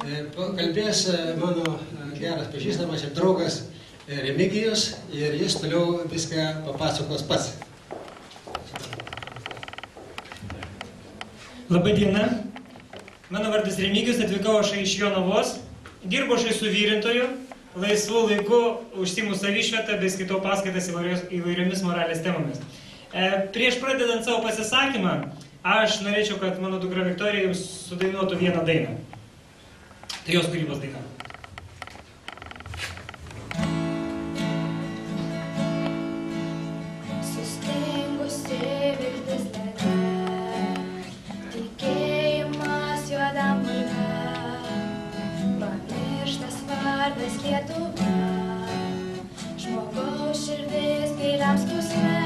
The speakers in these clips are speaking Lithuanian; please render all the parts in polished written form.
Kalbės mano geras pažįstamas ir draugas Remigijus ir jis toliau viską papasakos pats. Labai diena. Mano vardas Remigijus, atvykau aš iš Jonavos. Dirbu aš su vyrintoju, laisvu laiku užsiimu savišvietą bei skaitau paskaitas įvairiomis moralės temomis. Prieš pradedant savo pasisakymą, aš norėčiau, kad mano dukra Viktorija jums sudainuotų vieną dainą. Tai jos kūrybos daina. Sustingusi viltis lede, tikėjimas juodam vulve, pamirštas vardas Lietuva, žmogaus širdis giliam skausme.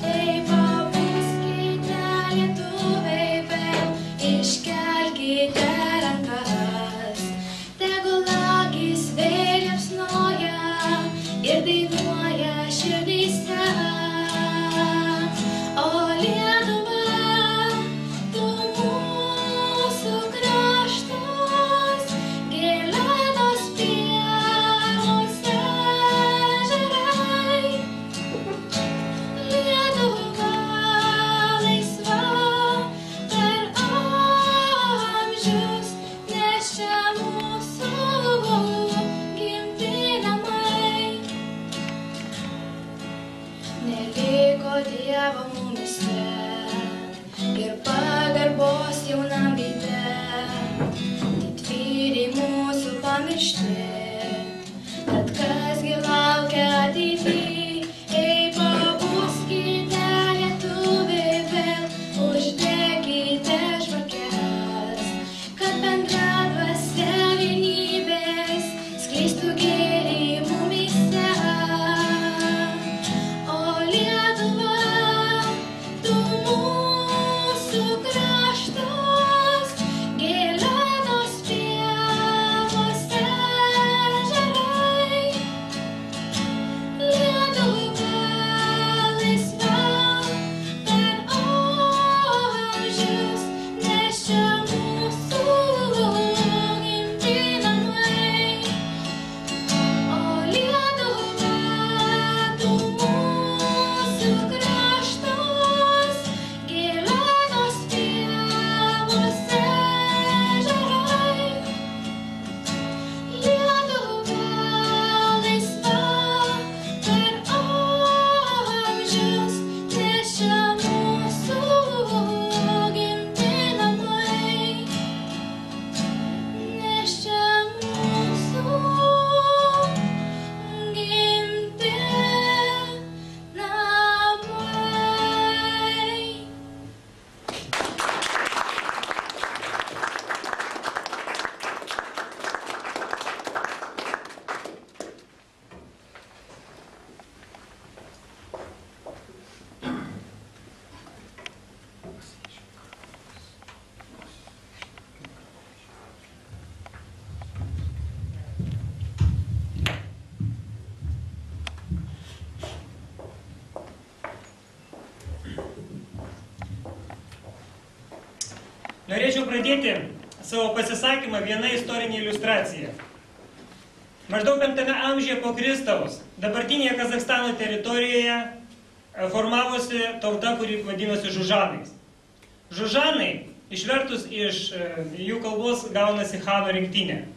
Ei, pabuskite lietuviai vėl, iškelkite rankas, tegul akys vėl liepsnoja ir dainuoja širdyse. O Lietuva, tu mūsų kraštas, gėlėtos pievos ežerai. Lietuva laisva per amžius, nes čia mūsų gimti namai. Neliko Dievo mumyse ir pagarbos jaunam veide, didvyriai mūsų pamiršti, tad kasgi laukia ateity. Ei, pabuskite lietuviai vėl, uždekite žvakes, kad bendra dvasia vienybės skleistų gėrį mumyse. O Lietuva, tu mūsų kraštas, gėlėtos pievos ežerai. Lietuva laisva per amžius, nes čia mūsų gimti namai. O Lietuva, tu mūsų kraštas, gėlėtos pievos ežerai. Lietuva laisva per amžius, nes čia mūsų gimti namai. Nes čia mūsų gimti namai. Norėčiau pradėti savo pasisakymą viena istorinė iliustracija. Maždaug 5 amžiuje po Kristaus dabartinėje Kazachstano teritorijoje formavosi tauta, kuri vadinosi Žužanais. Žužanai, išvertus iš jų kalbos, gaunasi Chano rinktinė.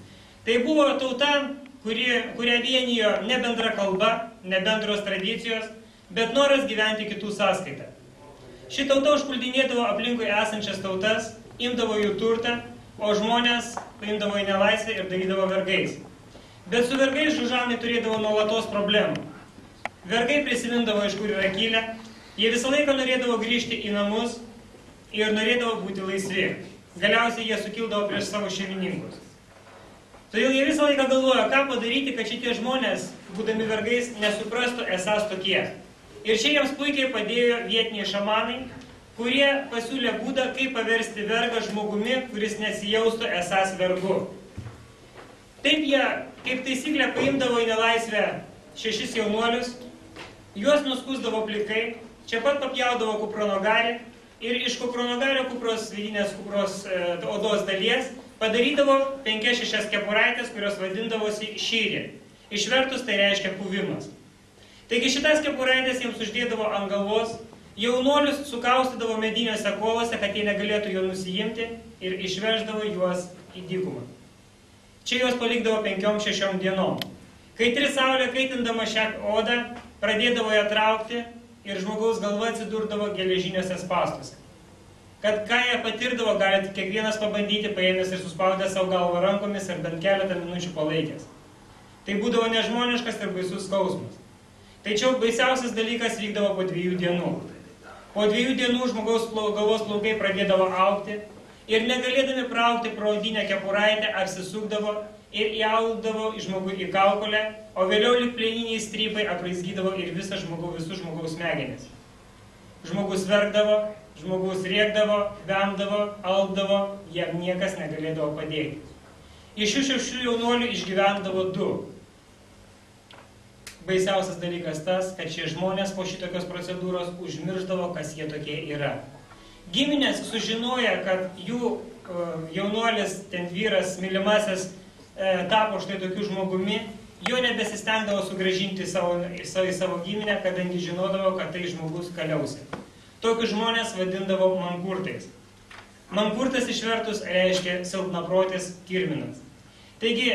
Tai buvo tauta, kurią vienijo ne bendra kalba, ne bendros tradicijos, bet noras gyventi kitų sąskaitą. Ši tauta užpuldinėdavo aplinkui esančias tautas, imdavo jų turtą, o žmonės paimdavo į nelaisvę ir darydavo vergais. Bet su vergais Žužanai turėdavo nuolatos problemų. Vergai prisimindavo, iš kur yra kilę, jie visą laiką norėdavo grįžti į namus ir norėdavo būti laisvi. Galiausiai jie sukildavo prieš savo šeimininkus. Todėl jie visą laiką galvojo, ką padaryti, kad šitie žmonės, būdami vergais, nesuprastų esas tokie. Ir čia jiems puikiai padėjo vietiniai šamanai, kurie pasiūlė būdą, kaip paversti vergą žmogumi, kuris nesijaustų esas vergu. Taip jie, kaip taisyklė, paimdavo į nelaisvę 6 jaunuolius, juos nuskusdavo plikai, čia pat papjaudavo kupronogarį ir iš kupronogario kupros, vidinės kupros odos dalies padarydavo 5-6 kepuraitės, kurios vadindavosi šyrė. Išvertus tai reiškia puvimas. Taigi šitas kepuraitės jiems uždėdavo ant galvos, jaunuolius sukaustydavo mediniuose kolose, kad jie negalėtų jo nusijimti ir išveždavo juos į dykumą. Čia juos palikdavo 5-6 dienom. Kaitri saulė kaitindama šią odą pradėdavo ją traukti ir žmogaus galva atsidurdavo geležiniuose spąstuose. Kad ką jie patirdavo, galite kiekvienas pabandyti, paėmęs ir suspaudęs savo galvą rankomis ir bent keletą minučių palaikęs. Tai būdavo nežmoniškas ir baisus skausmas. Tačiau baisiausias dalykas vykdavo po 2 dienų. Po 2 dienų žmogaus galvos plaukai pradėdavo augti ir negalėdami praukti pro odinę kepuraitę apsisukdavo ir įaudavo žmogui į kaukolę, o vėliau lyg plieniniai strypai apraizgydavo ir visus žmogaus smegenis. Žmogus verkdavo, žmogus rėkdavo, vemdavo, alpdavo, jam niekas negalėdavo padėti. Iš šių jaunuolių išgyvendavo 2. Baisiausias dalykas tas, kad šie žmonės po šitokios procedūros užmirždavo, kas jie tokie yra. Giminės sužinoja, kad jų jaunuolis, ten vyras, mylimasis, tapo štai tokiu žmogumi, jo nebesistengdavo sugrąžinti į savo giminę, kadangi žinodavo, kad tai žmogus kaliausia. Tokius žmonės vadindavo mankurtais. Mankurtas išvertus reiškia silpnaprotis kirminas. Taigi,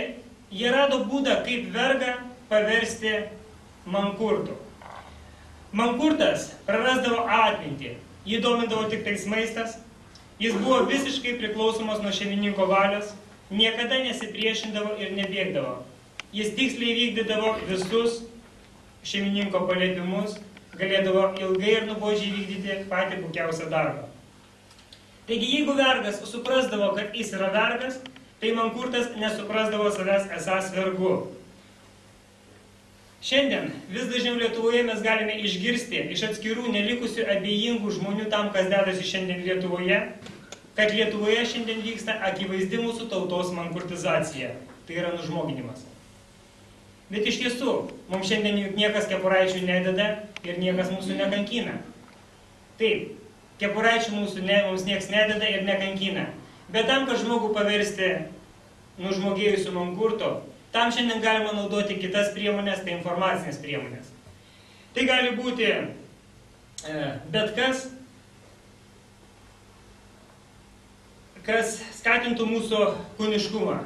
jie rado būdą, kaip vergą paversti mankurtu. Mankurtas prarasdavo atmintį, jį domindavo tik tais maistas, jis buvo visiškai priklausomas nuo šeimininko valios, niekada nesipriešindavo ir nebėgdavo. Jis tiksliai vykdydavo visus šeimininko paliepimus, galėdavo ilgai ir nuobodžiai vykdyti patį puikiausią darbą. Taigi, jeigu vergas suprasdavo, kad jis yra vergas, tai mankurtas nesuprasdavo savęs esąs vergu. Šiandien vis dažniau Lietuvoje mes galime išgirsti iš atskirų nelikusių abejingų žmonių tam, kas dedasi šiandien Lietuvoje, kad Lietuvoje šiandien vyksta akivaizdi mūsų tautos mankurtizacija. Tai yra nužmoginimas. Bet iš tiesų, mums šiandien juk niekas kepuraičių nededa ir niekas mūsų nekankina. Taip, kepuraičių mums nieks nededa ir nekankina. Bet tam, kad žmogų paversti nužmogėjusiu mankurtu, tam šiandien galima naudoti kitas priemonės, tai informacinės priemonės. Tai gali būti bet kas skatintų mūsų kūniškumą.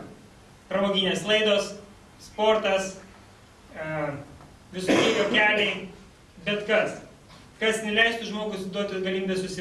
Pramoginės laidos, sportas, visokie juokeliai, bet kas neleistų žmogus duoti galimybę